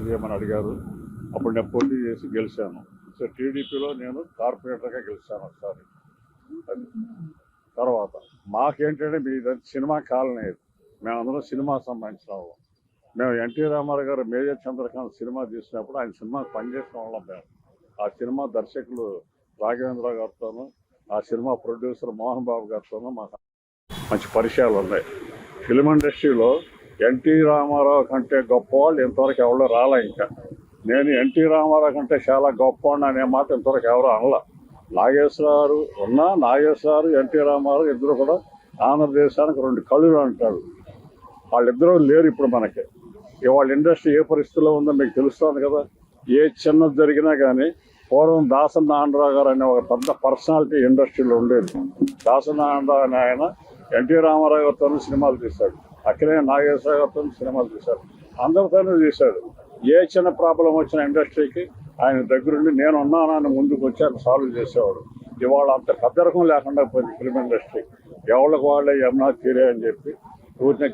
చేయమని అడిగారు. అప్పుడు నేను పోటీ చేసి గెలిచాను. సో టీడీపీలో నేను కార్పొరేటర్గా గెలిచాను ఒకసారి. అది తర్వాత మాకేంటంటే మీ సినిమా కాలనీ, మేమందరం సినిమా సంబంధించిన వాళ్ళం. మేము ఎన్టీ రామారావు గారు మేజర్ చంద్రకాంత్ సినిమా తీసినప్పుడు ఆయన సినిమా పనిచేసిన వాళ్ళం మేము. ఆ సినిమా దర్శకులు రాఘవేంద్ర గారితోనూ, ఆ సినిమా ప్రొడ్యూసర్ మోహన్ బాబు గారితోనూ మాకు మంచి పరిచయాలు ఉన్నాయి. ఫిల్మ్ ఇండస్ట్రీలో ఎన్టీ రామారావు కంటే గొప్పవాళ్ళు ఇంతవరకు ఎవరో రాలే. ఇంకా నేను ఎన్టీ రామారావు కంటే చాలా గొప్పవాడిని అనే మాట ఇంతవరకు ఎవరో అనలా. నాగేశ్వరరావు ఉన్నా, నాగేశ్వరరావు ఎన్టీ రామారావు ఇద్దరు కూడా ఆంధ్రదేశానికి రెండు కళ్ళు అంటాడు. వాళ్ళిద్దరూ లేరు ఇప్పుడు మనకి. ఇవాళ ఇండస్ట్రీ ఏ పరిస్థితిలో ఉందో మీకు తెలుస్తుంది కదా. ఏ చిన్నది జరిగినా కానీ పూర్వం దాసనారాయణరావు గారు అనే ఒక పెద్ద పర్సనాలిటీ ఇండస్ట్రీలో ఉండేది. దాసనారాయణరావు అనే ఆయన ఎన్టీ రామారావు గారితో సినిమాలు తీశాడు, అక్కడే నాగేశ్వర గారితో సినిమాలు తీశాడు, అందరితోనూ తీశాడు. ఏ చిన్న ప్రాబ్లం వచ్చిన ఇండస్ట్రీకి ఆయన దగ్గరుండి నేను ఉన్నానని ముందుకు వచ్చి ఆయన సాల్వ్ చేసేవాడు. ఇవాళ అంత పెద్దరకం లేకుండా పోయింది ఫిల్మ్ ఇండస్ట్రీ. ఎవరికి వాళ్ళే ఏమన్నా తీరే అని చెప్పి ఊరిని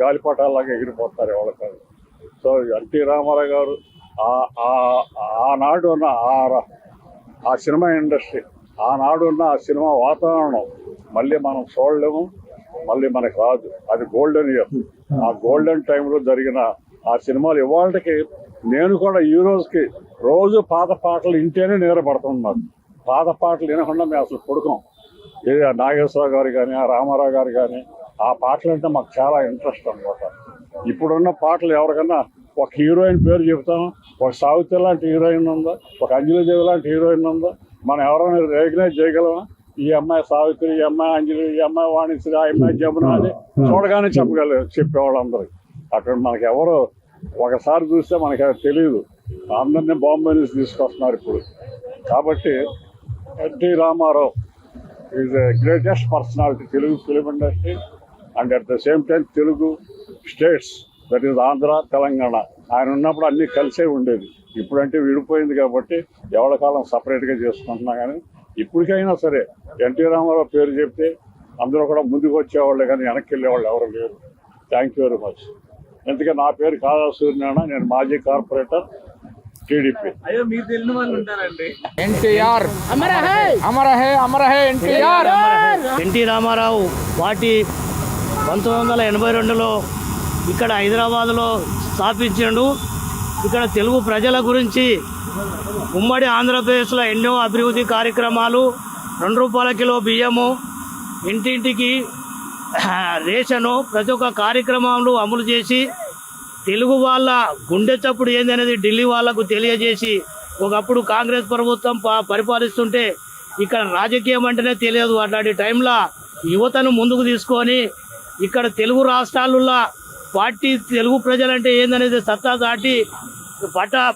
గాలిపటాలాగా ఎగిరిపోతారు ఎవరికాదు. సో ఎన్టీ రామారావు గారు ఆనాడు ఉన్న ఆ సినిమా ఇండస్ట్రీ, ఆనాడు ఉన్న ఆ సినిమా వాతావరణం మళ్ళీ మనం చూడలేము, మళ్ళీ మనకు రాదు. అది గోల్డెన్ ఇయర్. ఆ గోల్డెన్ టైంలో జరిగిన ఆ సినిమాలు ఇవాళకి నేను కూడా ఈ రోజుకి రోజు పాత పాటలు ఇంటేనే నిద్రపడుతున్నాను. పాత పాటలు వినకుండా మేము అసలు పడుకోం. ఏది నాగేశ్వరరావు గారు కానీ, ఆ రామారావు గారు కానీ, ఆ పాటలు అంటే మాకు చాలా ఇంట్రెస్ట్ అనమాట. ఇప్పుడున్న పాటలు ఎవరికన్నా ఒక హీరోయిన్ పేరు చెప్తాం, ఒక సావిత్రి లాంటి హీరోయిన్ ఉందా, ఒక అంజలిదేవి లాంటి హీరోయిన్ ఉందా, మనం ఎవరైనా రికగ్నైజ్ చేయగలమా? ఈ అమ్మాయి సావిత్రి, ఈ అమ్మాయి అంజలి, ఈ అమ్మాయి వాణిశ్రీ, ఆ అమ్మాయి జమున అని చూడగానే చెప్పేవాళ్ళు అందరికి. అక్కడ మనకి ఎవరు ఒకసారి చూస్తే మనకి తెలియదు. అందరినీ బాంబే నుంచి తీసుకొస్తున్నారు ఇప్పుడు. కాబట్టి NT Rama Rao is the greatest personality Telugu film industry and at the same time Telugu states, that is Andhra, Telangana. ఆయన ఉన్నప్పుడు అన్నీ కలిసే ఉండేది. ఇప్పుడంటే విడిపోయింది కాబట్టి ఎవరి కాలం సపరేట్గా చేసుకుంటున్నా. కానీ ఇప్పటికైనా సరే ఎన్టీ రామారావు పేరు చెప్తే అందరూ కూడా ముందుకు వచ్చేవాళ్ళే కానీ వెనక్కి వెళ్ళేవాళ్ళు ఎవరు లేరు. Thank you very much. ఎందుకంటే నా పేరు కాళా సూర్యనారాయణ, నేను మాజీ కార్పొరేటర్ టీడీపీ. ఎన్టీ రామారావు పార్టీ 1982లో ఇక్కడ హైదరాబాద్లో స్థాపించాడు. ఇక్కడ తెలుగు ప్రజల గురించి ఉమ్మడి ఆంధ్రప్రదేశ్లో ఎన్నో అభివృద్ధి కార్యక్రమాలు, 2 రూపాయల కిలో బియ్యము, ఇంటింటికి రేషను, ప్రతి ఒక్క కార్యక్రమాలు అమలు చేసి తెలుగు వాళ్ళ గుండె చప్పుడు ఏందనేది ఢిల్లీ వాళ్లకు తెలియజేసి, ఒకప్పుడు కాంగ్రెస్ ప్రభుత్వం పరిపాలిస్తుంటే ఇక్కడ రాజకీయం అంటేనే తెలియదు. అట్లాంటి టైంలో యువతను ముందుకు తీసుకొని ఇక్కడ తెలుగు రాష్ట్రాలలో పార్టీ తెలుగు ప్రజలంటే ఏందనేది సత్తా దాటి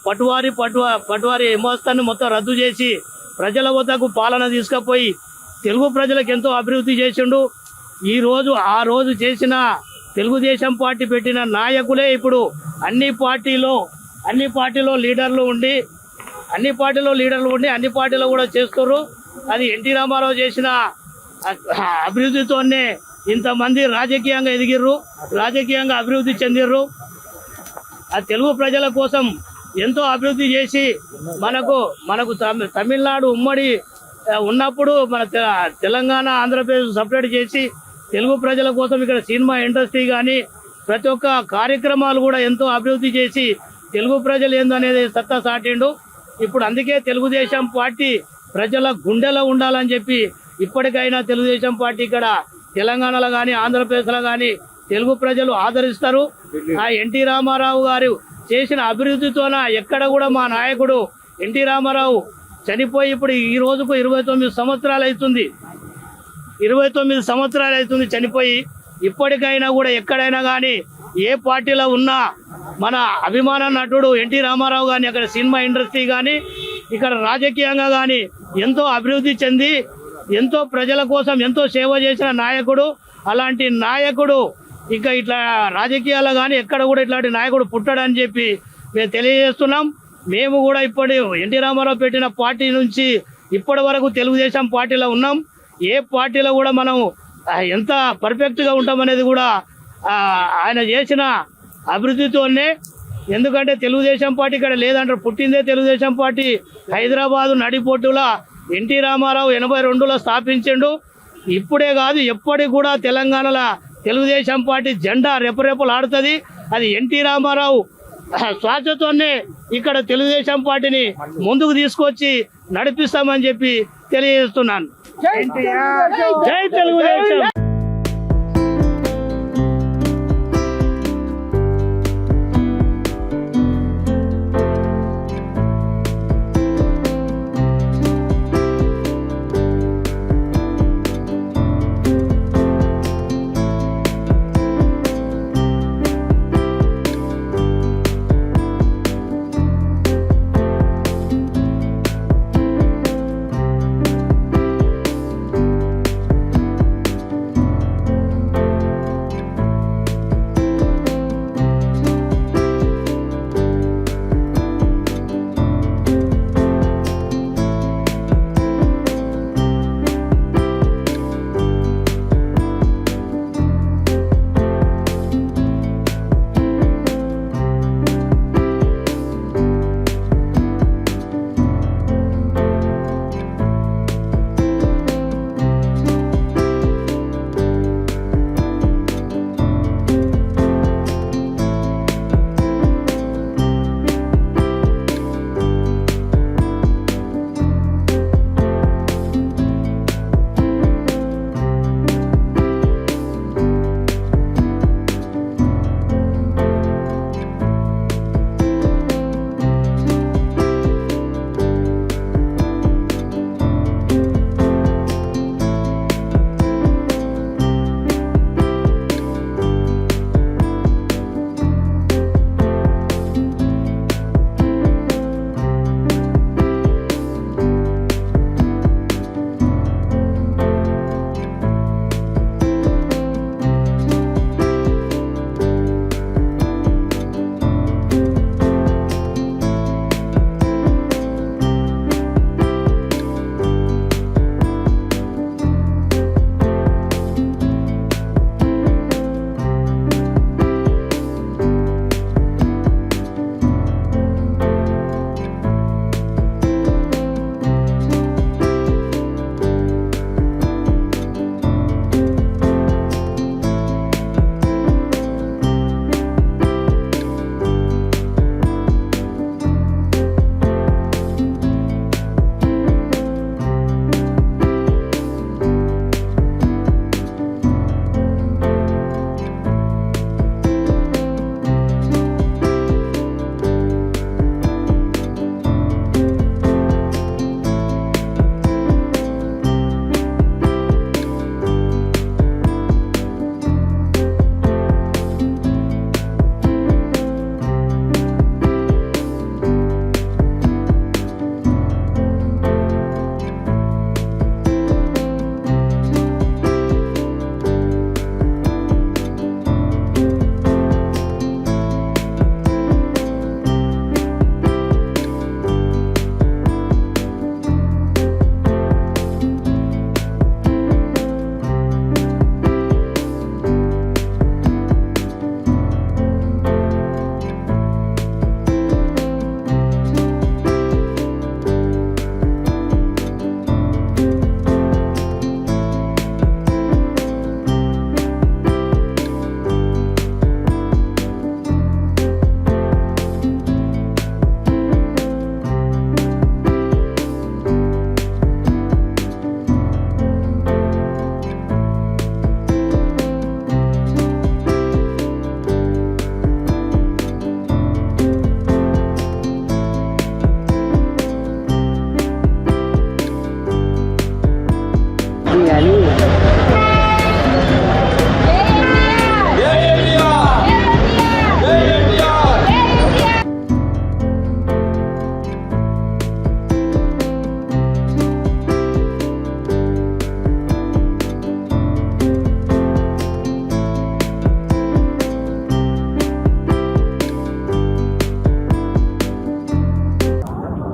పటువారి వ్యవస్థను మొత్తం రద్దు చేసి ప్రజల వద్దకు పాలన తీసుకుపోయి తెలుగు ప్రజలకు ఎంతో అభివృద్ధి చేసిండు. ఆ రోజు చేసిన తెలుగుదేశం పార్టీ పెట్టిన నాయకులే ఇప్పుడు అన్ని పార్టీలో లీడర్లు ఉండి అన్ని పార్టీలో కూడా చేస్తున్నారు. అది ఎన్టీ రామారావు చేసిన అభివృద్ధితోనే ఇంతమంది రాజకీయంగా ఎదిగిర్రు, రాజకీయంగా అభివృద్ధి చెందిర్రు. ఆ తెలుగు ప్రజల కోసం ఎంతో అభివృద్ధి చేసి మనకు తమిళనాడు ఉమ్మడి ఉన్నప్పుడు మన తెలంగాణ, ఆంధ్రప్రదేశ్ సపరేట్ చేసి తెలుగు ప్రజల కోసం ఇక్కడ సినిమా ఇండస్ట్రీ కానీ ప్రతి ఒక్క కార్యక్రమాలు కూడా ఎంతో అభివృద్ధి చేసి తెలుగు ప్రజలు ఏందనేది సత్తా సాటిండు. ఇప్పుడు అందుకే తెలుగుదేశం పార్టీ ప్రజల గుండెలో ఉండాలని చెప్పి ఇప్పటికైనా తెలుగుదేశం పార్టీ ఇక్కడ తెలంగాణలో కానీ ఆంధ్రప్రదేశ్లో కానీ తెలుగు ప్రజలు ఆదరిస్తారు. ఆ ఎన్టీ రామారావు గారు చేసిన అభివృద్ధితోన ఎక్కడ కూడా మా నాయకుడు ఎన్టీ రామారావు చనిపోయి ఇప్పుడు ఈ రోజుకు 29 సంవత్సరాలు అవుతుంది చనిపోయి. ఇప్పటికైనా కూడా ఎక్కడైనా కానీ ఏ పార్టీలో ఉన్నా మన అభిమాన నటుడు ఎన్టీ రామారావు కానీ అక్కడ సినిమా ఇండస్ట్రీ కానీ ఇక్కడ రాజకీయంగా కానీ ఎంతో అభివృద్ధి చెంది ఎంతో ప్రజల కోసం ఎంతో సేవ చేసిన నాయకుడు. అలాంటి నాయకుడు ఇంకా ఇట్లా రాజకీయాల్లో కానీ ఎక్కడ కూడా ఇట్లాంటి నాయకుడు పుట్టాడని చెప్పి మేము తెలియజేస్తున్నాం. మేము కూడా ఇప్పుడు ఎన్టీ రామారావు పెట్టిన పార్టీ నుంచి ఇప్పటి వరకు తెలుగుదేశం పార్టీలో ఉన్నాం. ఏ పార్టీలో కూడా మనం ఎంత పర్ఫెక్ట్గా ఉంటామనేది కూడా ఆయన చేసిన అభివృద్ధితోనే ఎందుకంటే తెలుగుదేశం పార్టీ ఇక్కడ లేదంటారు. పుట్టిందే తెలుగుదేశం పార్టీ. హైదరాబాదు నడిపోటుల ఎన్టీ రామారావు 82లో స్థాపించిండు. ఇప్పుడే కాదు ఎప్పటికి కూడా తెలంగాణలో తెలుగుదేశం పార్టీ జెండా రెపరెపలాడుతుంది. అది ఎన్టీ రామారావు శ్వాసతోనే ఇక్కడ తెలుగుదేశం పార్టీని ముందుకు తీసుకొచ్చి నడిపిస్తామని చెప్పి తెలియజేస్తున్నాను. జై తెలుగుదేశం.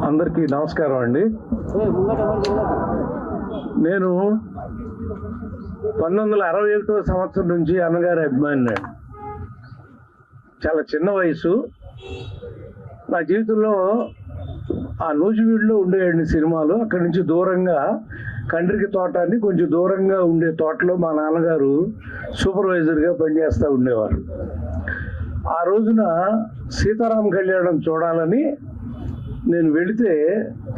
అందరికీ నమస్కారం అండి. నేను 1961 సంవత్సరం నుంచి అన్నగారి అభిమాని. చాలా చిన్న వయసు, నా జీవితంలో ఆ నూజివీడులో ఉండేవాడిని సినిమాలు. అక్కడి నుంచి దూరంగా కండ్రికి తోట అని కొంచెం దూరంగా ఉండే తోటలో మా నాన్నగారు సూపర్వైజర్గా పనిచేస్తూ ఉండేవారు. ఆ రోజున సీతారామ కళ్యాణం చూడాలని నేను వెళితే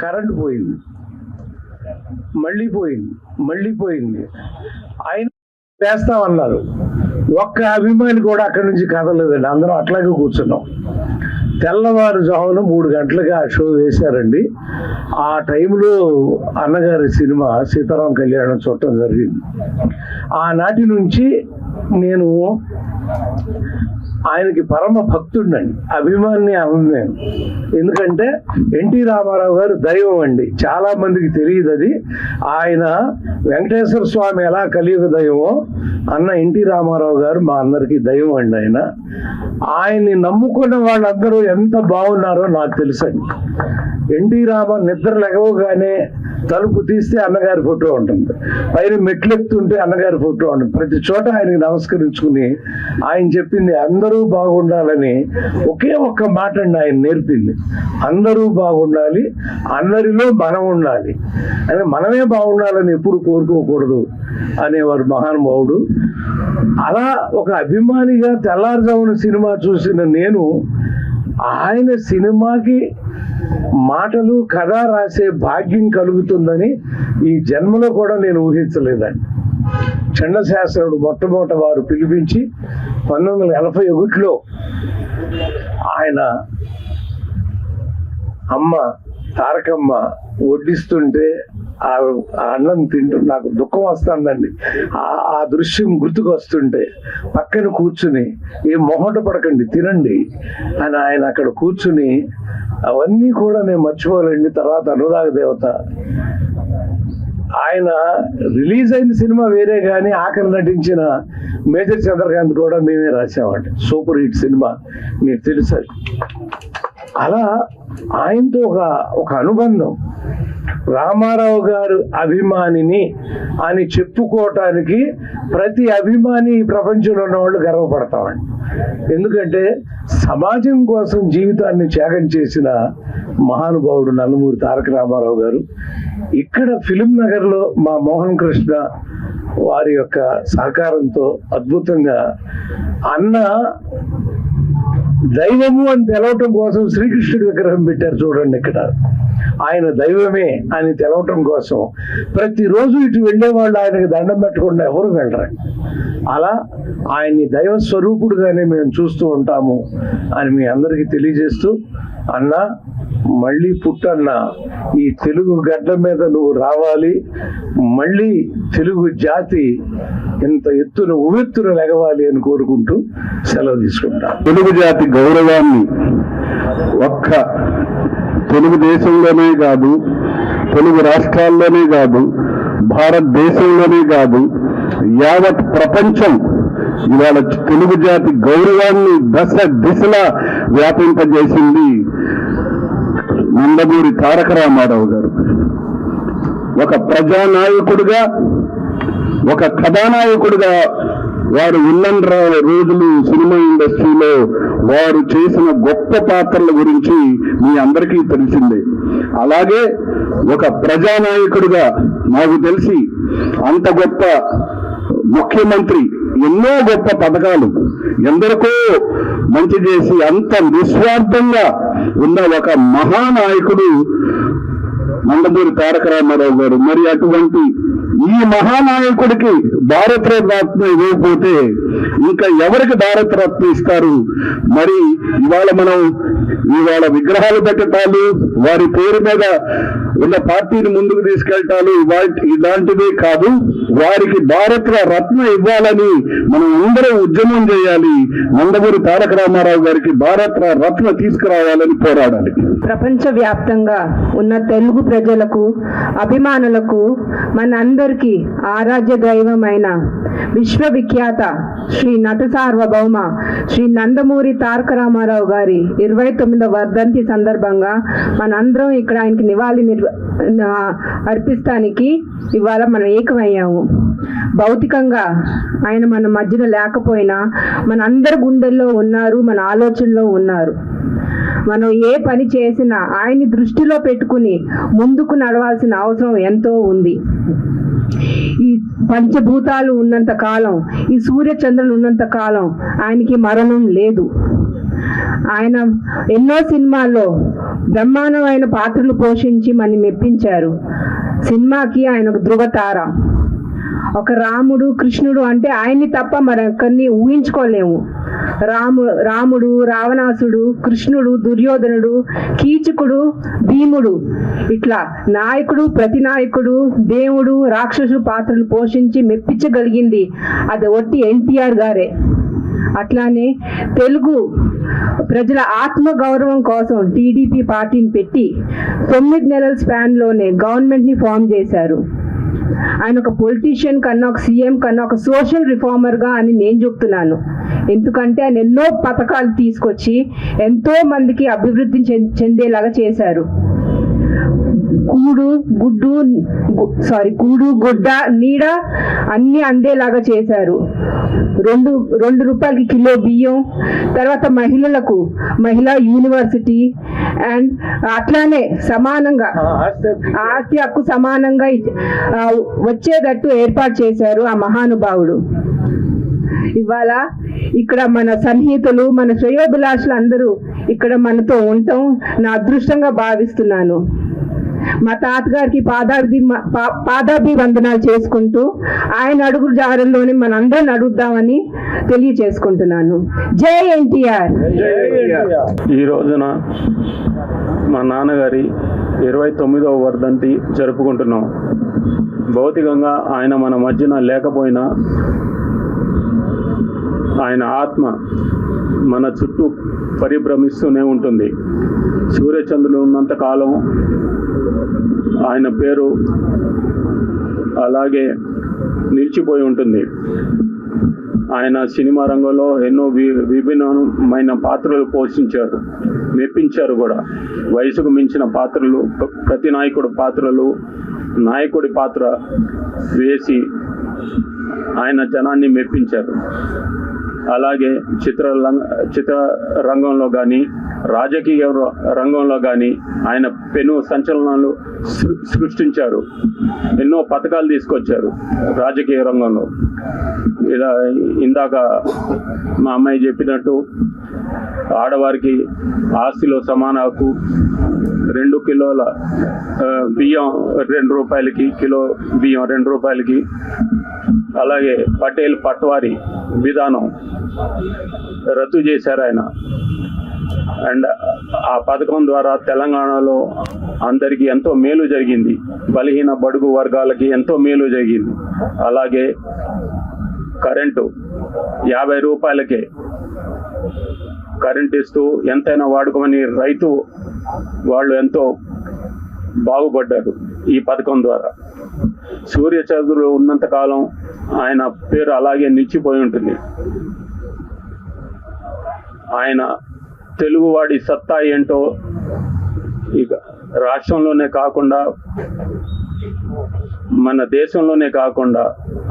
కరెంటు పోయింది, మళ్ళీ పోయింది. ఆయన వేస్తామన్నారు. ఒక్క అభిమాని కూడా అక్కడి నుంచి కదలేదండి. అందరం అట్లాగే కూర్చున్నాం. తెల్లవారుజామున 3 గంటలకి ఆ షో వేశారండి. ఆ టైంలో అన్నగారి సినిమా సీతారామ కళ్యాణం చూడటం జరిగింది. ఆనాటి నుంచి నేను ఆయనకి పరమ భక్తుడినండి, అభిమాని నేను. ఎందుకంటే ఎన్టీ రామారావు గారు దైవం అండి. చాలా మందికి తెలియదు అది. ఆయన వెంకటేశ్వర స్వామి ఎలా కలియుగ దైవమో అన్న ఎన్టీ రామారావు గారు మా అందరికీ దైవం అండి. ఆయన్ని నమ్ముకున్న వాళ్ళందరూ ఎంత బాగున్నారో నాకు తెలుసండి. ఎన్టీ రామ నిద్ర లేవగానే తలుపు తీస్తే అన్నగారి ఫోటో ఉంటుంది, పైన మెట్లెత్తుంటే అన్నగారి ఫోటో ఉంటుంది. ప్రతి చోట ఆయనకి నమస్కరించుకుని ఆయన చెప్పింది అందరూ బాగుండాలని ఒకే ఒక్క మాట అండి ఆయన నేర్పింది. అందరూ బాగుండాలి, అందరిలో మనం ఉండాలి, అంటే మనమే బాగుండాలని ఎప్పుడు కోరుకోకూడదు అనేవారు మహానుభావుడు. అలా ఒక అభిమానిగా తెల్లారుజామున సినిమా చూసిన నేను ఆయన సినిమాకి మాటలు కథ రాసే భాగ్యం కలుగుతుందని ఈ జన్మలో కూడా నేను ఊహించలేదండి. చండశాస్త్రుడు మొట్టమొదట వారు పిలిపించి 1981లో ఆయన అమ్మ తారకమ్మ వడ్డిస్తుంటే ఆ అన్నం తింటూ నాకు దుఃఖం వస్తుందండి. ఆ దృశ్యం గుర్తుకు వస్తుంటే పక్కన కూర్చుని ఏ మొహట పడకండి తినండి అని ఆయన అక్కడ కూర్చుని అవన్నీ కూడా నేను మర్చిపోలేండి. తర్వాత అనురాగ దేవత ఆయన రిలీజ్ అయిన సినిమా వేరే కానీ ఆఖరి నటించిన మేజర్ చంద్రకాంత్ కూడా మేమే రాసామండి. సూపర్ హిట్ సినిమా మీకు తెలుసు. అలా ఆయనతో ఒక అనుబంధం. రామారావు గారు అభిమానిని అని చెప్పుకోవటానికి ప్రతి అభిమాని ఈ ప్రపంచంలో ఉన్నవాళ్ళు గర్వపడతామండి. ఎందుకంటే సమాజం కోసం జీవితాన్ని త్యాగం చేసిన మహానుభావుడు నందమూరి తారక రామారావు గారు. ఇక్కడ ఫిలిం నగర్లో మా మోహన్ కృష్ణ వారి యొక్క సహకారంతో అద్భుతంగా అన్న దైవము అని తెలవటం కోసం శ్రీకృష్ణుడి విగ్రహం పెట్టారు చూడండి. ఇక్కడ ఆయన దైవమే అని తెలవటం కోసం ప్రతిరోజు ఇటు వెళ్ళే వాళ్ళు ఆయనకి దండం పెట్టకుండా ఎవరు వెళ్ళరండి. అలా ఆయన్ని దైవ స్వరూపుడుగానే మేము చూస్తూ ఉంటాము అని మీ అందరికీ తెలియజేస్తూ, అన్న మళ్ళీ పుట్టన్న, ఈ తెలుగు గడ్డ మీద నువ్వు రావాలి, మళ్ళీ తెలుగు జాతి ఇంత ఎత్తున ఉవెత్తున లెగవాలి అని కోరుకుంటూ సెలవు తీసుకుంటా. తెలుగు జాతి గౌరవాన్ని ఒక్క తెలుగుదేశంలోనే కాదు, తెలుగు రాష్ట్రాల్లోనే కాదు, భారతదేశంలోనే కాదు, యావత్ ప్రపంచం ఇవాళ తెలుగు జాతి గౌరవాన్ని దశ దిశలా వ్యాపింపజేసింది నందమూరి తారక రామారావు గారు. ఒక ప్రజానాయకుడిగా, ఒక కథానాయకుడిగా వారు ఉన్న రోజులు సినిమా ఇండస్ట్రీలో వారు చేసిన గొప్ప పాత్రల గురించి మీ అందరికీ తెలిసిందే. అలాగే ఒక ప్రజానాయకుడిగా నాకు తెలిసి అంత గొప్ప ముఖ్యమంత్రి, ఎన్నో గొప్ప పథకాలు ఎందరికో మంచి చేసి అంత నిస్వార్థంగా ఉన్న ఒక మహానాయకుడు నందమూరి తారక రామారావు గారు. మరి అటువంటి ఈ మహానాయకుడికి భారతరత్న ఇవ్వకపోతే ఇంకా ఎవరికి భారతరత్న ఇస్తారు? మరి ఇవాళ విగ్రహాలు పెట్టటాలు, వారి పేరు మీద ఉన్న పార్టీని ముందుకు తీసుకెళ్తాలు ఇలాంటివే కాదు, వారికి భారత రత్న ఇవ్వాలని మనం అందరం ఉద్యమం చేయాలి. నందమూరి తారక రామారావు గారికి భారత రత్న తీసుకురావాలని పోరాడాలి. ప్రపంచ వ్యాప్తంగా ఉన్న తెలుగు ప్రజలకు, అభిమానులకు, మనందరి మనందరికీ ఆరాధ్య దైవమైన విశ్వవిఖ్యాత శ్రీ నట సార్వభౌమ శ్రీ నందమూరి తారక రామారావు గారి 29వ వర్ధంతి సందర్భంగా మనందరం ఇక్కడ ఆయనకి నివాళి అర్పిస్తానికి ఇవాళ మనం ఏకమయ్యాము. భౌతికంగా ఆయన మన మధ్యన లేకపోయినా మన అందరి గుండెల్లో ఉన్నారు, మన ఆలోచనలో ఉన్నారు. మనం ఏ పని చేసినా ఆయన్ని దృష్టిలో పెట్టుకుని ముందుకు నడవాల్సిన అవసరం ఎంతో ఉంది. ఈ పంచభూతాలు ఉన్నంత కాలం, ఈ సూర్య చంద్రులు ఉన్నంత కాలం ఆయనకి మరణం లేదు. ఆయన ఎన్నో సినిమాల్లో బ్రహ్మాండమైన పాత్రలు పోషించి మనని మెప్పించారు. సినిమాకి ఆయన ఒక ధృవతార. ఒక రాముడు, కృష్ణుడు అంటే ఆయన్ని తప్ప మరొకరిని ఊహించుకోలేము. రాముడు, రావణాసుడు, కృష్ణుడు, దుర్యోధనుడు, కీచకుడు, భీముడు, ఇట్లా నాయకుడు, ప్రతినాయకుడు, దేవుడు, రాక్షసు పాత్రలు పోషించి మెప్పించగలిగింది అది ఒట్టి ఎన్టీఆర్ గారే. అట్లానే తెలుగు ప్రజల ఆత్మ గౌరవం కోసం టీడీపీ పార్టీని పెట్టి 9 నెలల స్పాన్లోనే గవర్నమెంట్ని ఫామ్ చేశారు. ఆయన ఒక పొలిటీషియన్ కన్నా, ఒక సీఎం కన్నా, ఒక సోషల్ రిఫార్మర్గా అని నేను చెప్తున్నాను. ఎందుకంటే ఆయన ఎన్నో పథకాలు తీసుకొచ్చి ఎంతో మందికి అభివృద్ధి చెందేలాగా చేశారు. కూడు, గుడ్డ, నీడ అన్ని అందేలాగా చేశారు. 2 రూపాయలకి కిలో బియ్యం, తర్వాత మహిళా యూనివర్సిటీ అండ్ అట్లానే సమానంగా ఆస్తి హక్కు సమానంగా వచ్చేటట్టు ఏర్పాటు చేశారు ఆ మహానుభావుడు. ఇవాళ ఇక్కడ మన సన్నిహితులు, మన శ్రేయోభిలాషులు అందరూ ఇక్కడ మనతో ఉండటం నా అదృష్టంగా భావిస్తున్నాను. మా తాతగారికి పాదాభివందనాలు చేసుకుంటూ ఆయన అడుగుల జాడల్లోనే మనందరం అడుగుదామని తెలియచేసుకుంటున్నాను. జై ఎన్టీఆర్. ఈ రోజున మా నాన్నగారి 29వ వర్ధంతి జరుపుకుంటున్నాం. భౌతికంగా ఆయన మన మధ్యన లేకపోయినా ఆయన ఆత్మ మన చుట్టూ పరిభ్రమిస్తూనే ఉంటుంది. సూర్యచంద్రులు ఉన్నంత కాలం ఆయన పేరు అలాగే నిలిచిపోయి ఉంటుంది. ఆయన సినిమా రంగంలో ఎన్నో విభిన్నమైన పాత్రలు పోషించారు, మెప్పించారు కూడా. వయసుకు మించిన పాత్రలు, ప్రతి నాయకుడి పాత్ర వేసి ఆయన జనాన్ని మెప్పించారు. అలాగే చిత్ర రంగంలో కానీ, రాజకీయ రంగంలో కానీ ఆయన పెను సంచలనాలు సృష్టించారు. ఎన్నో పథకాలు తీసుకొచ్చారు రాజకీయ రంగంలో. ఇలా ఇందాక మా అమ్మాయి చెప్పినట్టు ఆడవారికి ఆస్తిలో సమాన హక్కు, 2 కిలోల బియ్యం 2 రూపాయలకి, కిలో బియ్యం 2 రూపాయలకి. అలాగే పటేల్ పట్వారీ విధానం రద్దు చేశారు ఆయన. అండ్ ఆ పథకం ద్వారా తెలంగాణలో అందరికీ ఎంతో మేలు జరిగింది. బలహీన బడుగు వర్గాలకి ఎంతో మేలు జరిగింది. అలాగే కరెంటు 50 రూపాయలకే కరెంట్ ఇస్తూ ఎంతైనా వాడుకోమని రైతు వాళ్ళు ఎంతో బాగుపడ్డారు ఈ పథకం ద్వారా. సూర్యచంద్రులు ఉన్నంత కాలం ఆయన పేరు అలాగే నిలిచిపోయి ఉంటుంది. ఆయన తెలుగువాడి సత్తా ఏంటో ఇక రాష్ట్రంలోనే కాకుండా, మన దేశంలోనే కాకుండా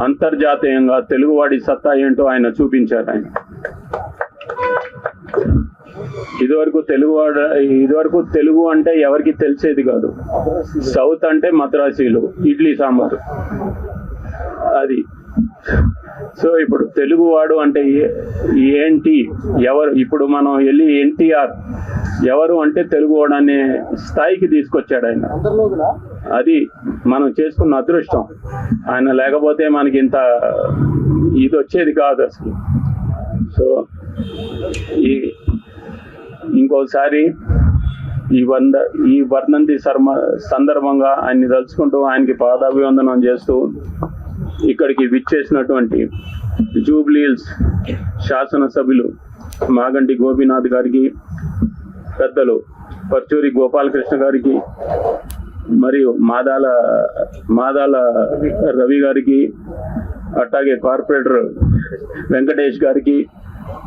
అంతర్జాతీయంగా తెలుగువాడి సత్తా ఏంటో ఆయన చూపించారు. ఆయన ఇదివరకు తెలుగు అంటే ఎవరికి తెలిసేది కాదు. సౌత్ అంటే మద్రాసీలు, ఇడ్లీ సాంబారు అది. సో ఇప్పుడు తెలుగువాడు అంటే ఏంటి, ఎవరు? ఇప్పుడు మనం వెళ్ళి ఎన్టీఆర్ ఎవరు అంటే తెలుగువాడు అనే స్థాయికి తీసుకొచ్చాడు ఆయన. అది మనం చేసుకున్న అదృష్టం. ఆయన లేకపోతే మనకి ఇంత ఇది వచ్చేది కాదు అసలు. సో ఇంకోసారి ఈ వర్ధంతి సందర్భంగా ఆయన్ని తలుచుకుంటూ ఆయనకి పాదాభివందనం చేస్తూ ఇక్కడికి విచ్చేసినటువంటి జూబ్లీహిల్స్ శాసనసభ్యులు మాగంటి గోపీనాథ్ గారికి, పెద్దలు పర్చూరి గోపాలకృష్ణ గారికి, మరియు మాదాల రవి గారికి, అట్లాగే కార్పొరేటర్ వెంకటేష్ గారికి,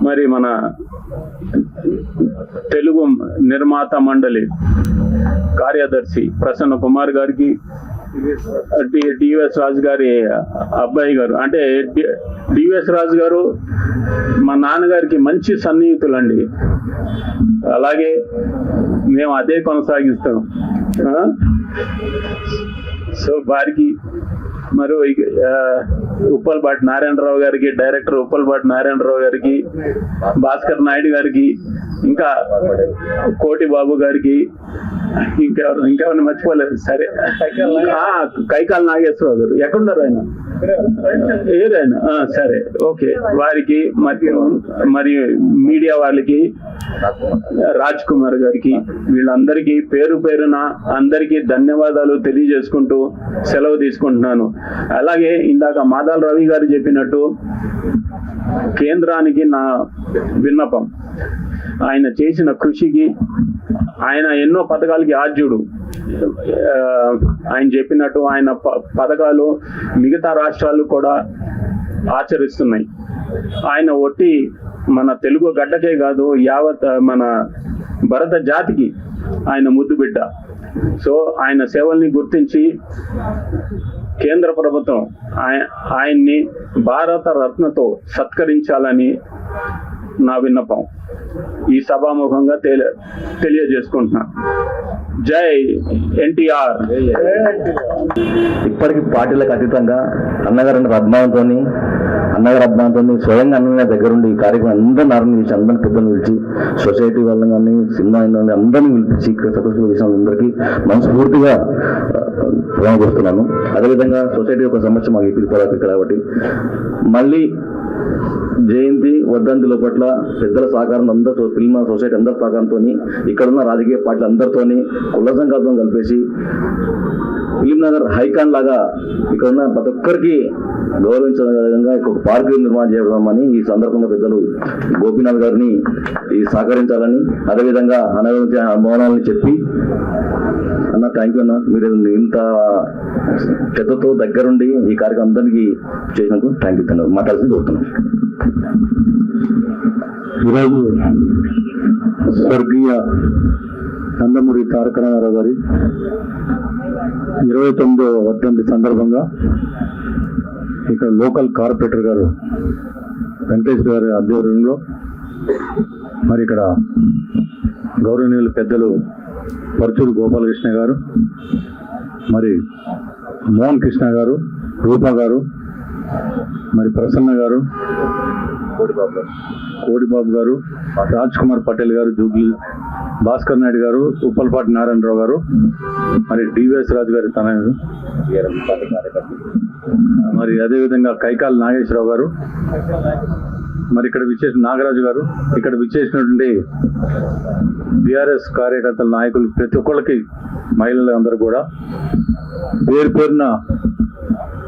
మరి మన తెలుగు నిర్మాత మండలి కార్యదర్శి ప్రసన్న కుమార్ గారికి, డివిఎస్ రాజు గారి అబ్బాయి గారు, అంటే డివిఎస్ రాజు గారు మా నాన్నగారికి మంచి సన్నిహితులండి. అలాగే మేము అదే కొనసాగిస్తాం. సో వారికి మరి ఉప్పల్పాటి నారాయణరావు గారికి, డైరెక్టర్ ఉప్పల్పాటి నారాయణరావు గారికి, భాస్కర్ నాయుడు గారికి, ఇంకా కోటి బాబు గారికి, ఇంకెవరిని మర్చిపోలేదు. సరే, కైకాల నాగేశ్వరరావు గారు ఎక్కడున్నారు ఆయన? ఏదైనా సరే, ఓకే. వారికి మరియు మీడియా వాళ్ళకి, రాజ్ కుమార్ గారికి, వీళ్ళందరికీ పేరు పేరున అందరికీ ధన్యవాదాలు తెలియజేసుకుంటూ సెలవు తీసుకుంటున్నాను. అలాగే ఇందాక మాదాల రవి గారు చెప్పినట్టు కేంద్రానికి నా విన్నపం, ఆయన చేసిన కృషికి, ఆయన ఎన్నో పథకాలకి ఆద్యుడు. ఆయన చెప్పినట్టు ఆయన పథకాలు మిగతా రాష్ట్రాలు కూడా ఆచరిస్తున్నాయి. ఆయన ఒట్టి మన తెలుగు గడ్డకే కాదు, యావత్ మన భరత జాతికి ఆయన ముద్దు బిడ్డ. సో ఆయన సేవల్ని గుర్తించి కేంద్ర ప్రభుత్వం ఆయన్ని భారత రత్నతో సత్కరించాలని నా విన్నపం ఈ సభాముఖంగా తెలియజేసుకుంటున్నా. జై ఎన్టీఆర్. ఇప్పటికి పార్టీలకు అతీతంగా అన్నగారి అభిమానంతో స్వయంగా అన్నగారి దగ్గరుండి ఈ కార్యక్రమం అందరిని అరణ్యం చేసి, అందరిని పెద్దలు పిలిచి, సొసైటీ వాళ్ళని కానీ, సినిమా అందరినీ పిలిపించి ఇక్కడ సక్సెస్ఫుల్ చేసిన అందరికీ మనస్ఫూర్తిగా ప్రేమకొస్తున్నాను. అదేవిధంగా సొసైటీ ఒక సమస్య మాకు ఎక్కిపోవాలి కాబట్టి మళ్ళీ జయంతి వర్ధంతి లోపట్ల పెద్దల సహకారం అందరితో, ఫిల్మ్ సొసైటీ అందరి సహకారంతో, ఇక్కడున్న రాజకీయ పార్టీలు అందరితోని కుల సంఘాలతో కలిపేసి ఫిలిం నగర్ హైకాన్ లాగా ఇక్కడున్న ప్రతి ఒక్కరికి గౌరవించే విధంగా ఒక పార్క్ నిర్మాణం చేయడం అని ఈ సందర్భంగా పెద్దలు గోపీనాథ్ గారిని ఈ సహకరించాలని, అదేవిధంగా అనారోగ్య మౌనాలని చెప్పి, అన్న థ్యాంక్ యూ అన్న, మీరు ఇంత పెద్దతో దగ్గరుండి ఈ కార్యక్రమం అందరికీ చేసినందుకు థ్యాంక్ యూ అన్న మాట్లాడాల్సి కోరుతున్నాను. ఈరోజు స్వర్గీయ నందమూరి తారక రామారావు గారి 29వ వర్ధంతి సందర్భంగా ఇక్కడ లోకల్ కార్పొరేటర్ గారు వెంకటేశ్వర గారి ఆధ్వర్యంలో మరి ఇక్కడ గౌరవనీయులు పెద్దలు పరుచూరు గోపాలకృష్ణ గారు, మరి మోహన్ కృష్ణ గారు, రూపా గారు, మరి ప్రసన్న గారు, కోడిబాబు గారు, రాజ్ కుమార్ పటేల్ గారు, జూబ్లీ భాస్కర్ నాయుడు గారు, ఉప్పల్పాటి నారాయణరావు గారు, మరి డివిఎస్ రాజు గారి తనయుడు, మరి అదేవిధంగా కైకాల నాగేశ్వరరావు గారు, మరి ఇక్కడ విచ్చేసిన నాగరాజు గారు, ఇక్కడ విచ్చేసినటువంటి బీఆర్ఎస్ కార్యకర్తల నాయకులు ప్రతి ఒక్కళ్ళకి, మహిళలు అందరూ కూడా పేరు పేరున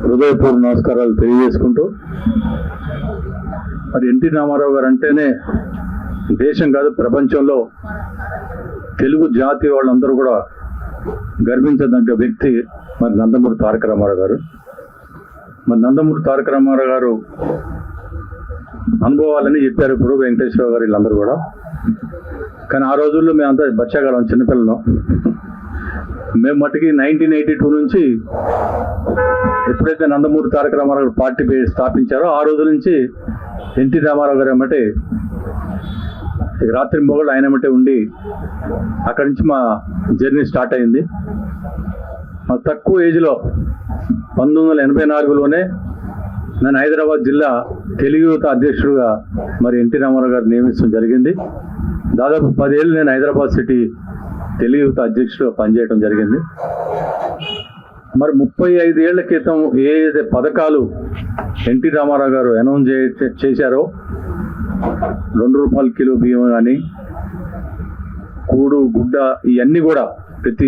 హృదయపూర్వక నమస్కారాలు తెలియజేసుకుంటూ, మరి ఎన్టీ రామారావు గారు అంటేనే దేశం కాదు ప్రపంచంలో తెలుగు జాతి వాళ్ళందరూ కూడా గర్వించదగ్గ వ్యక్తి మరి నందమూరి తారక రామారావు గారు. మరి నందమూరి తారక రామారావు గారు అనుభవాలని చెప్పారు ఇప్పుడు వెంకటేశ్వరరావు గారు వీళ్ళందరూ కూడా. కానీ ఆ రోజుల్లో మేమంతా బచ్చాగాళ్ళం, చిన్నపిల్లలం. మేము మట్టుకి 1982 నుంచి ఎప్పుడైతే నందమూరి తారక రామారావు గారు పార్టీ స్థాపించారో ఆ రోజు నుంచి ఎన్టీ రామారావు గారు ఏమంటే రాత్రి మొగళ్ళు ఆయన ఏమంటే ఉండి అక్కడి నుంచి మా జర్నీ స్టార్ట్ అయింది. మా తక్కువ ఏజ్లో 1984లోనే నేను హైదరాబాద్ జిల్లా తెలుగు యువత అధ్యక్షుడుగా మరి ఎన్టీ రామారావు గారు నియమించడం జరిగింది. దాదాపు 10 ఏళ్ళు నేను హైదరాబాద్ సిటీ తెలుగు యువత అధ్యక్షుడుగా పనిచేయడం జరిగింది. మరి 35 ఏళ్ల క్రితం ఏదైతే పథకాలు ఎన్టీ రామారావు గారు అనౌన్స్ చేశారో, 2 రూపాయల కిలో బియ్యం కానీ, కూడు గుడ్డ, ఇవన్నీ కూడా ప్రతి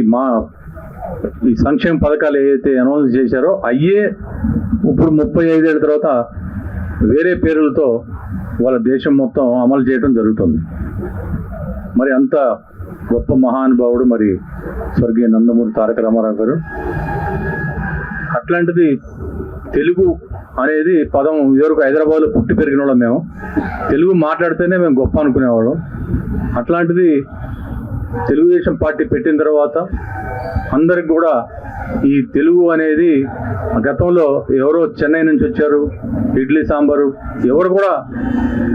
ఈ సంక్షేమ పథకాలు ఏదైతే అనౌన్స్ చేశారో అయ్యే ఇప్పుడు 35 ఏళ్ళ తర్వాత వేరే పేర్లతో వాళ్ళ దేశం మొత్తం అమలు చేయడం జరుగుతుంది. మరి అంత గొప్ప మహానుభావుడు మరి స్వర్గీయ నందమూరి తారక రామారావు గారు. అట్లాంటిది తెలుగు అనేది పదం ఇదివరకు హైదరాబాద్లో పుట్టి పెరిగిన వాళ్ళం మేము. తెలుగు మాట్లాడితేనే మేము గొప్ప అనుకునేవాళ్ళం. అట్లాంటిది తెలుగుదేశం పార్టీ పెట్టిన తర్వాత అందరికి కూడా ఈ తెలుగు అనేది గతంలో ఎవరో చెన్నై నుంచి వచ్చారు, ఇడ్లీ సాంబారు ఎవరు కూడా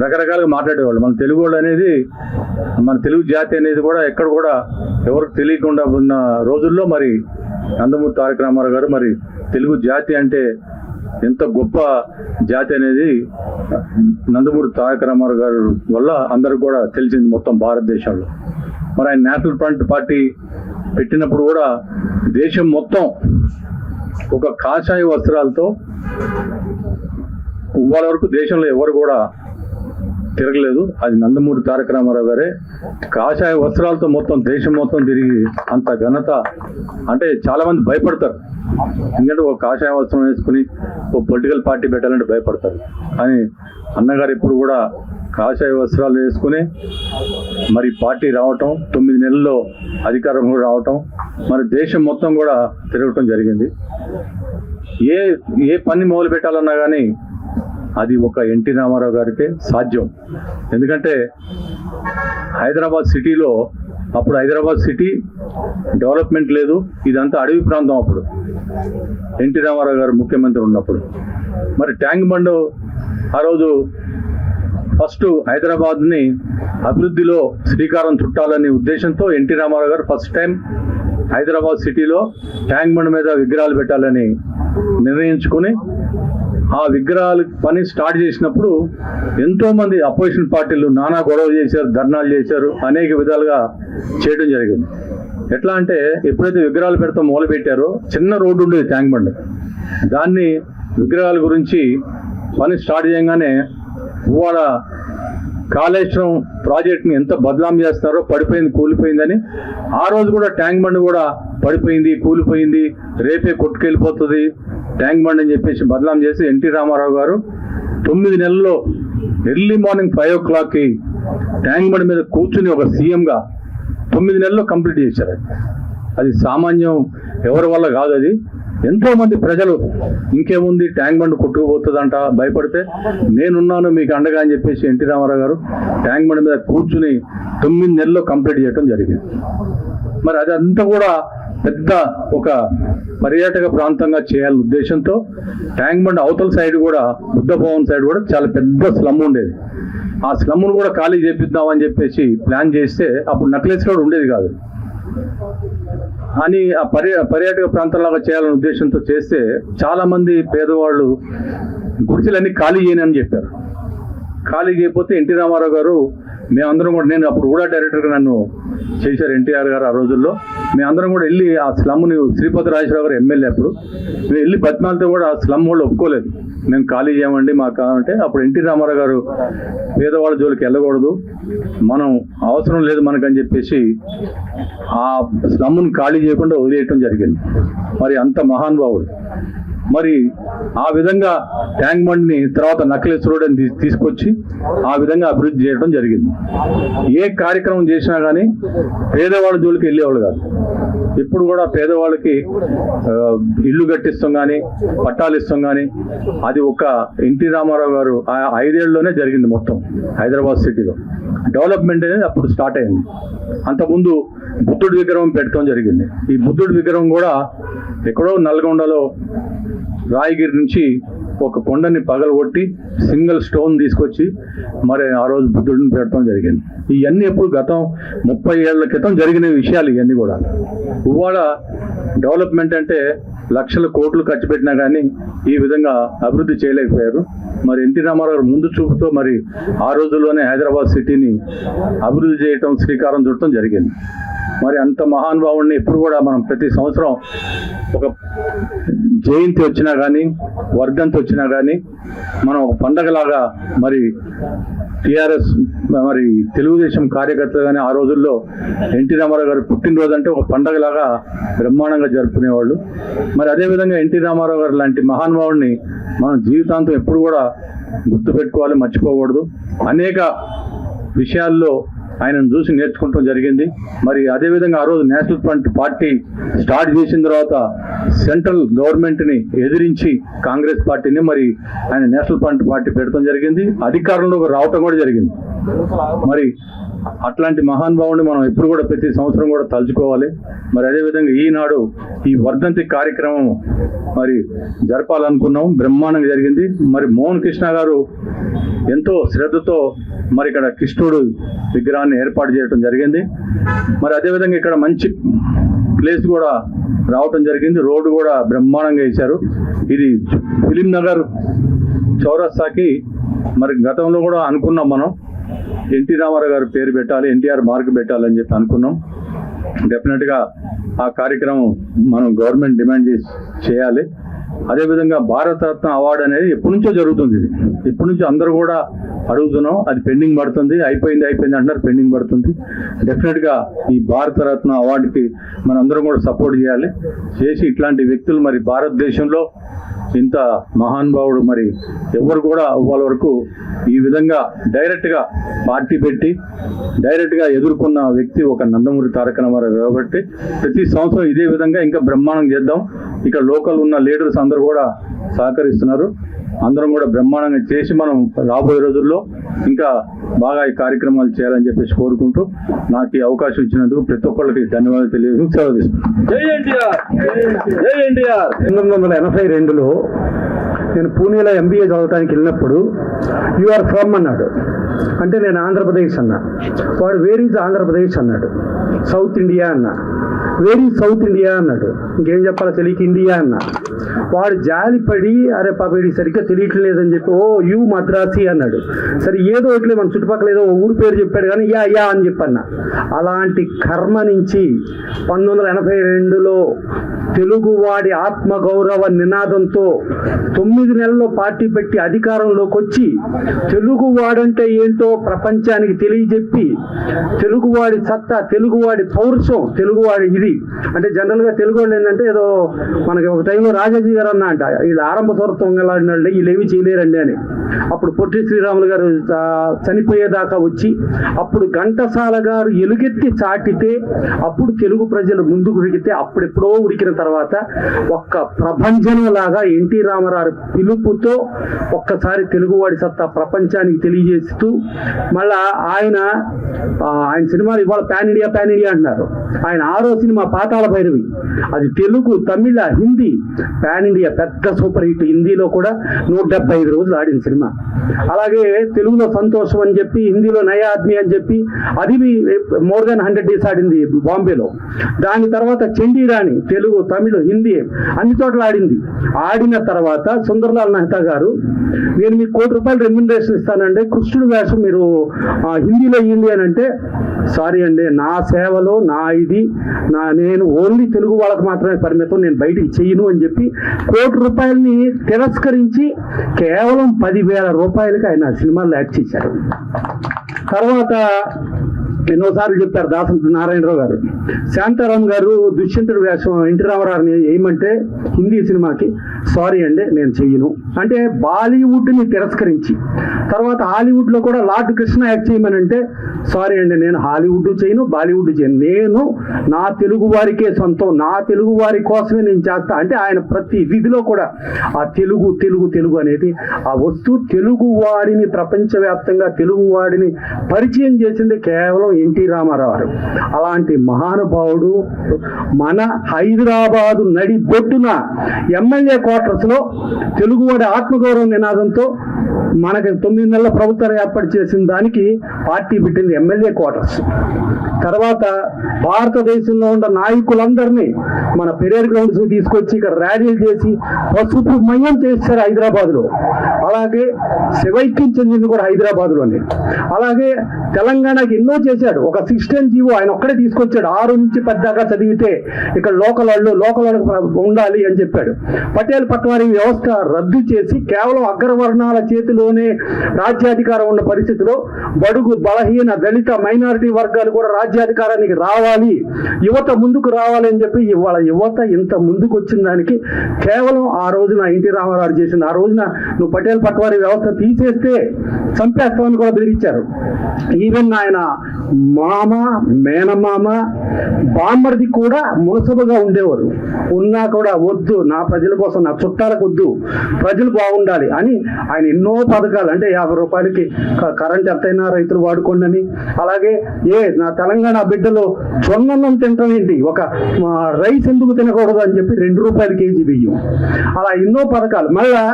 రకరకాలుగా మాట్లాడేవాళ్ళు. మన తెలుగు వాళ్ళు అనేది, మన తెలుగు జాతి అనేది కూడా ఎక్కడ కూడా ఎవరికి తెలియకుండా ఉన్న రోజుల్లో మరి నందమూరి తారక రామారావు గారు మరి తెలుగు జాతి అంటే ఎంత గొప్ప జాతి అనేది నందమూరి తారక రామారావు గారు వల్ల అందరికి కూడా తెలిసింది మొత్తం భారతదేశంలో. మరి ఆయన నేషనల్ ఫ్రంట్ పార్టీ పెట్టినప్పుడు కూడా దేశం మొత్తం ఒక కాషాయ వస్త్రాలతో ఇవాళ వరకు దేశంలో ఎవరు కూడా తిరగలేదు. అది నందమూరి తారక రామారావు గారే కాషాయ వస్త్రాలతో మొత్తం దేశం మొత్తం తిరిగి అంత ఘనత. అంటే చాలా మంది భయపడతారు, ఎందుకంటే ఒక కాషాయ వస్త్రం వేసుకుని ఒక పొలిటికల్ పార్టీ పెట్టాలంటే భయపడతారు. కానీ అన్నగారు ఇప్పుడు కూడా కాషాయ వస్త్రాలు వేసుకుని మరి పార్టీ రావటం, 9 నెలల్లో అధికారం కూడా రావటం, మరి దేశం మొత్తం కూడా తిరగటం జరిగింది. ఏ పని మొదలు పెట్టాలన్నా కానీ అది ఒక ఎన్టీ రామారావు గారికే సాధ్యం. ఎందుకంటే హైదరాబాద్ సిటీలో అప్పుడు హైదరాబాద్ సిటీ డెవలప్మెంట్ లేదు, ఇదంతా అడవి ప్రాంతం. అప్పుడు ఎన్టీ రామారావు గారు ముఖ్యమంత్రి ఉన్నప్పుడు మరి ట్యాంక్ బండ్ ఆ రోజు ఫస్ట్ హైదరాబాద్ని అభివృద్ధిలో శ్రీకారం చుట్టాలనే ఉద్దేశంతో ఎన్టీ రామారావు గారు ఫస్ట్ టైం హైదరాబాద్ సిటీలో ట్యాంక్ బండ్ మీద విగ్రహాలు పెట్టాలని నిర్ణయించుకుని ఆ విగ్రహాలు పని స్టార్ట్ చేసినప్పుడు ఎంతో మంది అపోజిషన్ పార్టీలు నానా గొడవ చేశారు, ధర్నాలు చేశారు, అనేక విధాలుగా చేయడం జరిగింది. ఎట్లా అంటే ఎప్పుడైతే విగ్రహాలు పెడతాం మొదలు పెట్టారో చిన్న రోడ్డు ఉండేది ట్యాంక్ బండ్, దాన్ని విగ్రహాల గురించి పని స్టార్ట్ చేయగానే ఇవాళ కాళేశ్వరం ప్రాజెక్ట్ని ఎంత బదనాం చేస్తారో, పడిపోయింది కూలిపోయిందని. ఆ రోజు కూడా ట్యాంక్ బండ్ కూడా పడిపోయింది, కూలిపోయింది, రేపే కొట్టుకెళ్ళిపోతుంది ట్యాంక్ బండ్ అని చెప్పేసి బదనాం చేసి ఎన్టీ రామారావు గారు 9 నెలల్లో ఎర్లీ మార్నింగ్ 5 o'clockకి ట్యాంక్ బండ్ మీద కూర్చుని ఒక సీఎంగా 9 నెలల్లో కంప్లీట్ చేశారు. అది సామాన్యం ఎవరి వల్ల కాదు. అది ఎంతో మంది ప్రజలు ఇంకేముంది ట్యాంక్ బండ్ కొట్టుకుపోతుందంట భయపడితే నేనున్నాను మీకు అండగా అని చెప్పేసి ఎన్టీ రామారావు గారు ట్యాంక్ బండ్ మీద కూర్చుని 9 నెలల్లో కంప్లీట్ చేయడం జరిగింది. మరి అదంతా కూడా పెద్ద ఒక పర్యాటక ప్రాంతంగా చేయాలనే ఉద్దేశంతో ట్యాంక్ బండ్ అవతల సైడ్ కూడా బుద్ధ భవన్ సైడ్ కూడా చాలా పెద్ద స్లమ్ ఉండేది. ఆ స్లమ్ను కూడా ఖాళీ చేపిద్దామని చెప్పేసి ప్లాన్ చేస్తే అప్పుడు నక్లెస్ రోడ్ ఉండేది కాదు అని ఆ పర్యాటక ప్రాంతంలాగా చేయాలనే ఉద్దేశంతో చేస్తే చాలా మంది పేదవాళ్ళు గుడిసెలన్నీ ఖాళీ చేయనని చెప్పారు. ఖాళీ చేయకపోతే ఎన్టీ రామారావు గారు మేమందరం కూడా, నేను అప్పుడు కూడా డైరెక్టర్గా నన్ను చేశారు ఎన్టీఆర్ గారు ఆ రోజుల్లో, మేమందరం కూడా వెళ్ళి ఆ స్లమ్ని, శ్రీపతి రాజేశ్వరరావు గారు ఎమ్మెల్యే అప్పుడు, మేము వెళ్ళి బతిమాలతో కూడా ఆ స్లమ్ వాళ్ళు ఒప్పుకోలేదు, మేము ఖాళీ చేయమండి మాకు కావాలంటే. అప్పుడు ఎన్టీ రామారావు గారు పేదవాళ్ళ జోలికి వెళ్ళకూడదు, మనం అవసరం లేదు మనకని చెప్పేసి ఆ స్లమ్ను ఖాళీ చేయకుండా వదిలేయటం జరిగింది. మరి అంత మహానుభావుడు. మరి ఆ విధంగా ట్యాంక్ బండ్ని తర్వాత నక్లెస్ రోడ్ అని తీసుకొచ్చి ఆ విధంగా అభివృద్ధి చేయడం జరిగింది. ఏ కార్యక్రమం చేసినా కానీ పేదవాళ్ళ జోలికి వెళ్ళేవాళ్ళు కాదు. ఇప్పుడు కూడా పేదవాళ్ళకి ఇల్లు కట్టిస్తాం కానీ పట్టాలు ఇస్తాం కానీ అది ఒక ఎన్టీ రామారావు గారు ఆ 5 ఏళ్లలోనే జరిగింది. మొత్తం హైదరాబాద్ సిటీలో డెవలప్మెంట్ అనేది అప్పుడు స్టార్ట్ అయింది. అంతకుముందు బుద్ధుడి విగ్రహం పెట్టడం జరిగింది. ఈ బుద్ధుడి విగ్రహం కూడా ఎక్కడో నల్గొండలో రాయగిరి నుంచి ఒక కొండని పగలగొట్టి సింగిల్ స్టోన్ తీసుకొచ్చి మరి ఆ రోజు బుద్ధుడిని పెట్టడం జరిగింది. ఇవన్నీ ఎప్పుడు గతం 30 ఏళ్ల క్రితం జరిగిన విషయాలు ఇవన్నీ కూడా. ఇవాళ డెవలప్మెంట్ అంటే లక్షల కోట్లు ఖర్చు పెట్టినా కానీ ఈ విధంగా అభివృద్ధి చేయలేకపోయారు. మరి ఎన్టీ రామారావు గారు ముందు చూపుతో మరి ఆ రోజుల్లోనే హైదరాబాద్ సిటీని అభివృద్ధి చేయటం, శ్రీకారం చుట్టడం జరిగింది. మరి అంత మహానుభావుడిని ఎప్పుడు కూడా మనం ప్రతి సంవత్సరం ఒక జయంతి వచ్చినా కానీ వర్ధంతి వచ్చినా కానీ మనం ఒక పండగలాగా మరి టీఆర్ఎస్ మరి తెలుగుదేశం కార్యకర్తలు కానీ ఆ రోజుల్లో ఎన్టీ రామారావు గారు పుట్టినరోజు అంటే ఒక పండగలాగా బ్రహ్మాండంగా జరుపుకునేవాళ్ళు. మరి అదేవిధంగా ఎన్టీ రామారావు గారు లాంటి మహానుభావుడిని మనం జీవితాంతం ఎప్పుడు కూడా గుర్తుపెట్టుకోవాలి, మర్చిపోకూడదు. అనేక విషయాల్లో ఆయనను చూసి నేర్చుకుంటాం జరిగింది. మరి అదేవిధంగా ఆ రోజు నేషనల్ ఫ్రంట్ పార్టీ స్టార్ట్ చేసిన తర్వాత సెంట్రల్ గవర్నమెంట్ని ఎదిరించి కాంగ్రెస్ పార్టీని మరి ఆయన నేషనల్ ఫ్రంట్ పార్టీ పెట్టడం జరిగింది. అధికారంలోకి రావటం కూడా జరిగింది. మరి అట్లాంటి మహానుభావుని మనం ఎప్పుడు కూడా ప్రతి సంవత్సరం కూడా తలుచుకోవాలి. మరి అదేవిధంగా ఈనాడు ఈ వర్ధంతి కార్యక్రమం మరి జరపాలనుకున్నాం, బ్రహ్మాండంగా జరిగింది. మరి మోహన్ కృష్ణ గారు ఎంతో శ్రద్ధతో మరి ఇక్కడ కృష్ణుడు విగ్రహాన్ని ఏర్పాటు చేయడం జరిగింది. మరి అదేవిధంగా ఇక్కడ మంచి ప్లేస్ కూడా రావటం జరిగింది. రోడ్డు కూడా బ్రహ్మాండంగా వేశారు. ఇది ఫిలిం నగర్ చౌరస్తాకి మరి గతంలో కూడా అనుకున్నాం మనం ఎన్టీ రామారావు గారి పేరు పెట్టాలి, ఎన్టీఆర్ మార్క్ పెట్టాలని చెప్పి అనుకున్నాం. డెఫినెట్గా ఆ కార్యక్రమం మనం గవర్నమెంట్ డిమాండ్ చేయాలి. అదేవిధంగా భారతరత్న అవార్డు అనేది ఎప్పటి నుంచో జరుగుతుంది. ఇది ఎప్పటి నుంచో అందరూ కూడా అడుగుతున్నాం. అది పెండింగ్ పడుతుంది. అయిపోయింది అంటున్నారు, పెండింగ్ పడుతుంది. డెఫినెట్గా ఈ భారతరత్న అవార్డుకి మనందరం కూడా సపోర్ట్ చేయాలి. చేసి ఇట్లాంటి వ్యక్తులు మరి భారతదేశంలో ఇంత మహానుభావుడు మరి ఎవరు కూడా వాళ్ళ వరకు ఈ విధంగా డైరెక్ట్గా పార్టీ పెట్టి డైరెక్ట్గా ఎదుర్కొన్న వ్యక్తి ఒక నందమూరి తారక రామారావు కాబట్టి ప్రతి సంవత్సరం ఇదే విధంగా ఇంకా బ్రహ్మాండం చేద్దాం. ఇక్కడ లోకల్ ఉన్న లీడర్స్ అందరూ కూడా సహకరిస్తున్నారు. అందరం కూడా బ్రహ్మాండంగా చేసి మనం రాబోయే రోజుల్లో ఇంకా బాగా ఈ కార్యక్రమాలు చేయాలని చెప్పేసి కోరుకుంటూ నాకు ఈ అవకాశం ఇచ్చినందుకు ప్రతి ఒక్కరికి ధన్యవాదాలు తెలియజేస్తూ సెలవు తీసుకుంటాను. జై ఎన్టీఆర్, జై ఎన్టీఆర్. 1982లో నేను పూణేలో MBA చదవడానికి వెళ్ళినప్పుడు యు ఆర్ ఫ్రమ్ అన్నాడు. అంటే నేను ఆంధ్రప్రదేశ్ అన్నా. వాడు వేర్ ఈజ్ ఆంధ్రప్రదేశ్ అన్నాడు. సౌత్ ఇండియా అన్నా. వేర్ ఈజ్ సౌత్ ఇండియా అన్నాడు. ఇంకేం చెప్పాలో తెలియక ఇండియా అన్నా. వాడు జాలిపడి అరే పాప ఇది సరిగ్గా తెలియట్లేదని చెప్పి ఓ యూ మద్రాసి అన్నాడు. సరే ఏదో ఒకటి మన చుట్టుపక్కల ఏదో ఊరి పేరు చెప్పాడు కానీ యా అని చెప్పన్నా. అలాంటి కర్మ నుంచి 1982లో తెలుగువాడి ఆత్మగౌరవ నినాదంతో 9 నెలల్లో పార్టీ పెట్టి అధికారంలోకి వచ్చి తెలుగువాడంటే ఏంటో ప్రపంచానికి తెలియజెప్పి తెలుగువాడి సత్తా, తెలుగువాడి పౌరుషం, తెలుగువాడి ఇది అంటే జనరల్గా తెలుగు వాళ్ళు ఏంటంటే ఏదో మనకి ఒక టైంలో రాజాజీ గారు అన్న అంట వీళ్ళు ఆరంభ స్వరత్వం వెళ్ళాడినాళ్ళు వీళ్ళు ఏమి చేయలేరండి అని. అప్పుడు పొట్టి శ్రీరాములు గారు చనిపోయేదాకా వచ్చి అప్పుడు ఘంటసాల గారు ఎలుగెత్తి చాటితే అప్పుడు తెలుగు ప్రజలు ముందుకు ఉరికితే అప్పుడెప్పుడో ఉరికిన తర్వాత ఒక్క ప్రభంజనం లాగా ఎన్టీ రామారావు పిలుపుతో ఒక్కసారి తెలుగువాడి సత్తా ప్రపంచానికి తెలియజేస్తూ మళ్ళా ఆయన సినిమాలు ఇవాళ పాన్ ఇండియా అంటున్నారు. ఆయన 6వ సినిమా పాతాళ భైరవి అది తెలుగు, తమిళ, హిందీ పాన్ ఇండియా పెద్ద సూపర్ హిట్. హిందీలో కూడా 175 రోజులు ఆడిన సినిమా. అలాగే తెలుగులో సంతోషం అని చెప్పి, హిందీలో నయా ఆద్మీ అని చెప్పి అది మోర్ దాన్ 100 డేస్ ఆడింది బాంబేలో. దాని తర్వాత చండీరాణి తెలుగు, తమిళ, హిందీ అన్ని చోట్ల ఆడింది. ఆడిన తర్వాత సుందర్లాల్ మెహతా గారు నేను మీకు ₹1 కోటి రెమ్యునరేషన్ ఇస్తానంటే కృష్ణుడు వేషం మీరు హిందీలో ఇయ్యండి అని అంటే సారీ అండి నా సేవలో నేను ఓన్లీ తెలుగు వాళ్ళకి మాత్రమే పరిమితం, నేను బయటికి చెయ్యను అని చెప్పి ₹1 కోటి తిరస్కరించి కేవలం ₹10,000 ఆయన సినిమాల్లో యాక్ట్ చేశారు. తర్వాత ఎన్నోసార్లు చెప్పారు దాసరి నారాయణరావు గారు, శాంతారాం గారు దుష్యంతుడు వేషం ఎన్టీ రామారావుని వేయమంటే హిందీ సినిమాకి సారీ అండి నేను చెయ్యను అంటే బాలీవుడ్ని తిరస్కరించి, తర్వాత హాలీవుడ్లో కూడా లార్డ్ కృష్ణ యాక్ట్ చేయమనంటే సారీ అండి నేను హాలీవుడ్ చేయను, బాలీవుడ్ చేయను, నేను నా తెలుగు వారికే సొంతం, నా తెలుగు వారి కోసమే నేను చేస్తా అంటే ఆయన ప్రతి విధిలో కూడా ఆ తెలుగు తెలుగు తెలుగు అనేది ఆ వస్తువు తెలుగు వాడిని ప్రపంచవ్యాప్తంగా తెలుగు వాడిని పరిచయం చేసింది కేవలం ఎన్టీ రామారావు. అలాంటి మహానుభావుడు మన హైదరాబాదు నడి బొట్టున ఎమ్మెల్యే క్వార్టర్స్ లో తెలుగువాడి ఆత్మగౌరవ నినాదంతో మనకి 9 నెలల ప్రభుత్వం ఏర్పాటు చేసిన దానికి పార్టీ పెట్టింది ఎమ్మెల్యే క్వార్టర్స్. తర్వాత భారతదేశంలో ఉన్న నాయకులందరినీ మన పెరేడ్ గ్రౌండ్స్ తీసుకొచ్చి ఇక్కడ ర్యాలీలు చేసి పసుపు మయం చేశారు హైదరాబాద్ లో. అలాగే శివైక్యం చెందింది కూడా హైదరాబాద్ లోనే. అలాగే తెలంగాణకి ఎన్నో చేశాడు. ఒక 16 జీవో ఆయన ఒక్కడే తీసుకొచ్చాడు. 6 నుంచి 10 దాకా చదివితే ఇక్కడ లోకల్ వాళ్ళకు ఉండాలి అని చెప్పాడు. పటేల్ పట్వారీ వ్యవస్థ రద్దు చేసి కేవలం అగ్రవర్ణాల చేతిలోనే రాజ్యాధికారం ఉన్న పరిస్థితిలో బడుగు, బలహీన, దళిత, మైనారిటీ వర్గాలు కూడా రాజ్యాధికారానికి రావాలి, యువత ముందుకు రావాలి అని చెప్పి ఇవాళ యువత ఇంత ముందుకు వచ్చిన దానికి కేవలం ఆ రోజున ఎన్టీ రామారావు చేసింది. ఆ రోజున నువ్వు పటేల్ పట్వారీ వ్యవస్థ తీసేస్తే చంపేస్తామని కూడా బెదిరించారు. ఈవెన్ ఆయన మామ, మేనమామ, బామ్మర్ది కూడా మునసబుగా ఉండేవారు. ఉన్నా కూడా వద్దు, నా ప్రజల కోసం, నా చుట్టాలకు వద్దు, ప్రజలు బాగుండాలి అని ఆయన ఎన్నో పథకాలు, అంటే 50 రూపాయలకి కరెంట్ ఎంతైనా రైతులు వాడుకోండి అని, అలాగే నా తెలంగాణ బిడ్డలు జొన్నన్నం తింటాం ఏంటి, ఒక రైస్ ఎందుకు తినకూడదు అని చెప్పి 2 రూపాయలు కేజీ బియ్యం, అలా ఎన్నో పథకాలు. మళ్ళా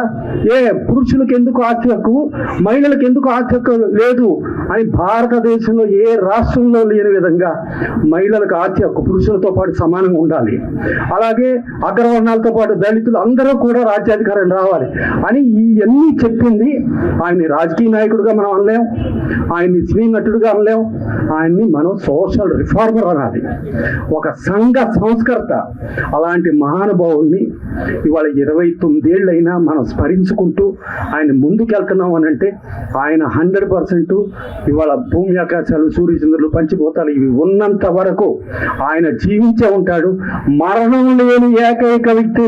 పురుషులకు ఎందుకు ఆస్తి హక్కు, మహిళలకు ఎందుకు ఆస్తి హక్కు లేదు అని భారతదేశంలో ఏ రాష్ట్రంలో లేని విధంగా మహిళలకు ఆస్తి హక్కు పురుషులతో పాటు సమానంగా ఉండాలి. అలాగే అగ్రవర్ణాలతో పాటు దళితులు అందరూ కూడా రాజ్యాధికారం రావాలి అని ఇవన్నీ చెప్పింది. ఆయన్ని రాజకీయ నాయకుడిగా మనం అనలేం, ఆయన్ని సినీ నటుడిగా అనలేం, ఆయన్ని మనం సోషల్ రిఫార్మర్ అనాలి, ఒక సంఘ సంస్కర్త. అలాంటి మహానుభావుల్ని ఇవాళ 29 ఏళ్ళైనా మనం స్మరించుకుంటూ ఆయన ముందుకెళ్తున్నాం అని అంటే ఆయన 100% ఇవాళ భూమి ఆకాశాలు, సూర్యచంద్రులు, పంచిపోతాలు ఇవి ఉన్నంత వరకు ఆయన జీవించే ఉంటాడు. మరణం లేని ఏకైక వ్యక్తి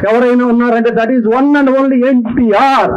ఎవరైనా ఉన్నారంటే that is one and only NTR.